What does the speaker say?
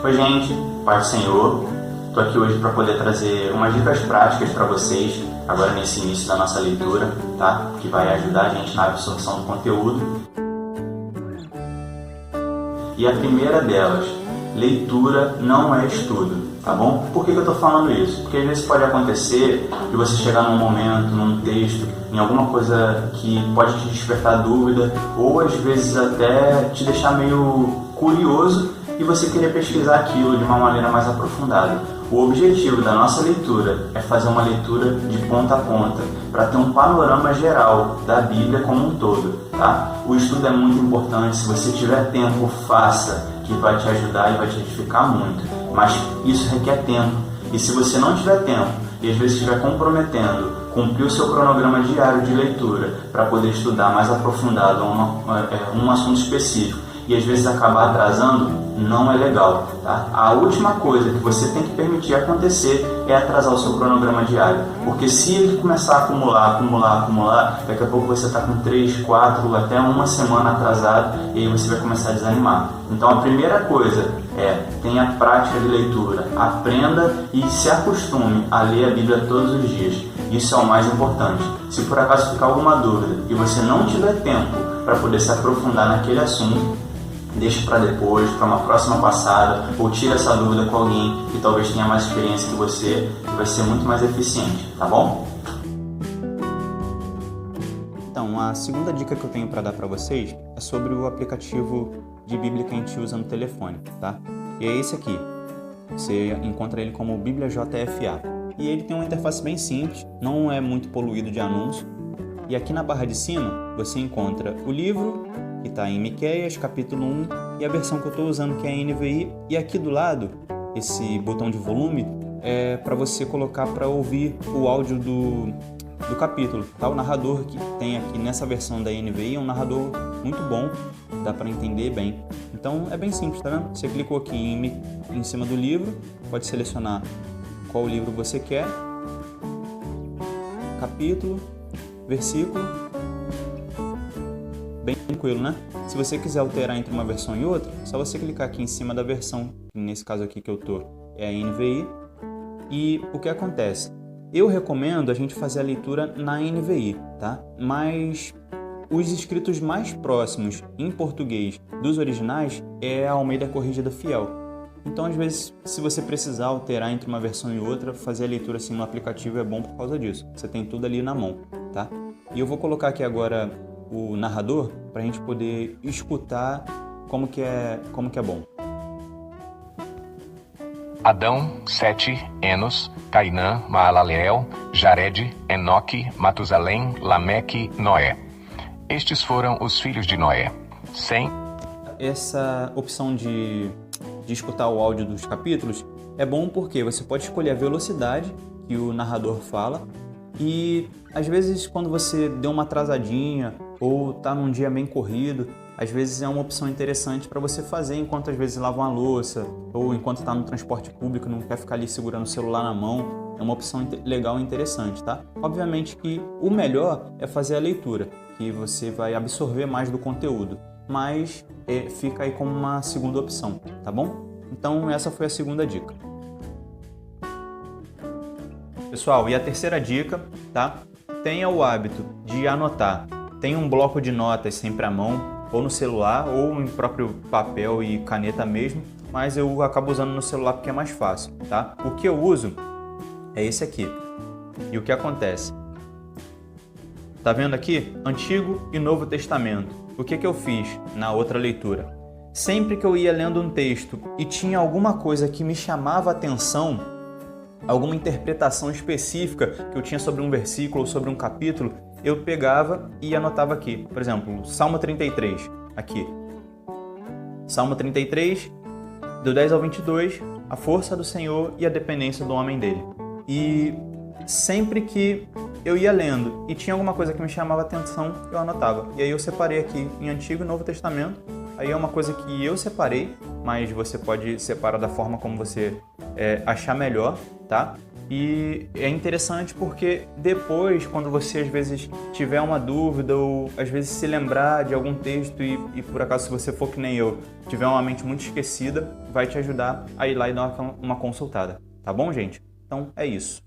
Oi gente, paz do Senhor. Estou aqui hoje para poder trazer umas dicas práticas para vocês, agora nesse início da nossa leitura, tá? Que vai ajudar a gente na absorção do conteúdo. E a primeira delas, leitura não é estudo, tá bom? Por que eu estou falando isso? Porque às vezes pode acontecer de você chegar num momento, num texto, em alguma coisa que pode te despertar dúvida, ou às vezes até te deixar meio curioso e você querer pesquisar aquilo de uma maneira mais aprofundada. O objetivo da nossa leitura é fazer uma leitura de ponta a ponta, para ter um panorama geral da Bíblia como um todo, tá? O estudo é muito importante, se você tiver tempo, faça, que vai te ajudar e vai te edificar muito, mas isso requer tempo, e se você não tiver tempo, e às vezes estiver comprometendo, cumprir o seu cronograma diário de leitura, para poder estudar mais aprofundado um assunto específico, e às vezes acabar atrasando, não é legal, tá? A última coisa que você tem que permitir acontecer é atrasar o seu cronograma diário, porque se ele começar a acumular, daqui a pouco você está com 3, 4, até uma semana atrasado e aí você vai começar a desanimar. Então a primeira coisa é, tenha prática de leitura, aprenda e se acostume a ler a Bíblia todos os dias. Isso é o mais importante. Se por acaso ficar alguma dúvida e você não tiver tempo para poder se aprofundar naquele assunto, deixe para depois, para uma próxima passada, ou tire essa dúvida com alguém que talvez tenha mais experiência que você, que vai ser muito mais eficiente, tá bom? Então, a segunda dica que eu tenho para dar para vocês é sobre o aplicativo de Bíblia que a gente usa no telefone, tá? E é esse aqui. Você encontra ele como Bíblia JFA. E ele tem uma interface bem simples, não é muito poluído de anúncio. E aqui na barra de cima você encontra o livro, que está em Miqueias, capítulo 1, e a versão que eu estou usando, que é a NVI. E aqui do lado, esse botão de volume é para você colocar para ouvir o áudio do capítulo. Tá? O narrador que tem aqui nessa versão da NVI é um narrador muito bom, dá para entender bem. Então é bem simples, tá vendo? Você clicou aqui em cima do livro, pode selecionar qual livro você quer, capítulo, versículo, bem tranquilo, né? Se você quiser alterar entre uma versão e outra, é só você clicar aqui em cima da versão, nesse caso aqui que eu tô, é a NVI, e o que acontece? Eu recomendo a gente fazer a leitura na NVI, tá? Mas os escritos mais próximos em português dos originais é a Almeida Corrigida Fiel. Então, às vezes, se você precisar alterar entre uma versão e outra, fazer a leitura assim no aplicativo é bom por causa disso. Você tem tudo ali na mão, tá? E eu vou colocar aqui agora o narrador para a gente poder escutar como que é bom. Adão, Sete, Enos, Cainã, Maalaleel, Jared, Enoque, Matusalém, Lameque, Noé. Estes foram os filhos de Noé. Sem essa opção de escutar o áudio dos capítulos é bom porque você pode escolher a velocidade que o narrador fala e às vezes quando você deu uma atrasadinha ou está num dia bem corrido, às vezes é uma opção interessante para você fazer enquanto às vezes lava uma louça ou enquanto está no transporte público e não quer ficar ali segurando o celular na mão. É uma opção legal e interessante, tá? Obviamente que o melhor é fazer a leitura, que você vai absorver mais do conteúdo, mas fica aí como uma segunda opção, tá bom? Então essa foi a segunda dica. Pessoal, e a terceira dica, tá? Tenha o hábito de anotar. Tenha um bloco de notas sempre à mão, ou no celular, ou em próprio papel e caneta mesmo, mas eu acabo usando no celular porque é mais fácil, tá? O que eu uso é esse aqui. E o que acontece? Tá vendo aqui? Antigo e Novo Testamento. O que eu fiz na outra leitura? Sempre que eu ia lendo um texto e tinha alguma coisa que me chamava a atenção, alguma interpretação específica que eu tinha sobre um versículo ou sobre um capítulo, eu pegava e anotava aqui. Por exemplo, Salmo 33, aqui. Salmo 33, do 10 ao 22, a força do Senhor e a dependência do homem dele. E sempre que eu ia lendo e tinha alguma coisa que me chamava a atenção, eu anotava. E aí eu separei aqui em Antigo e Novo Testamento. Aí é uma coisa que eu separei, mas você pode separar da forma como você achar melhor, tá? E é interessante porque depois, quando você às vezes tiver uma dúvida ou às vezes se lembrar de algum texto e por acaso, se você for que nem eu, tiver uma mente muito esquecida, vai te ajudar a ir lá e dar uma consultada. Tá bom, gente? Então é isso.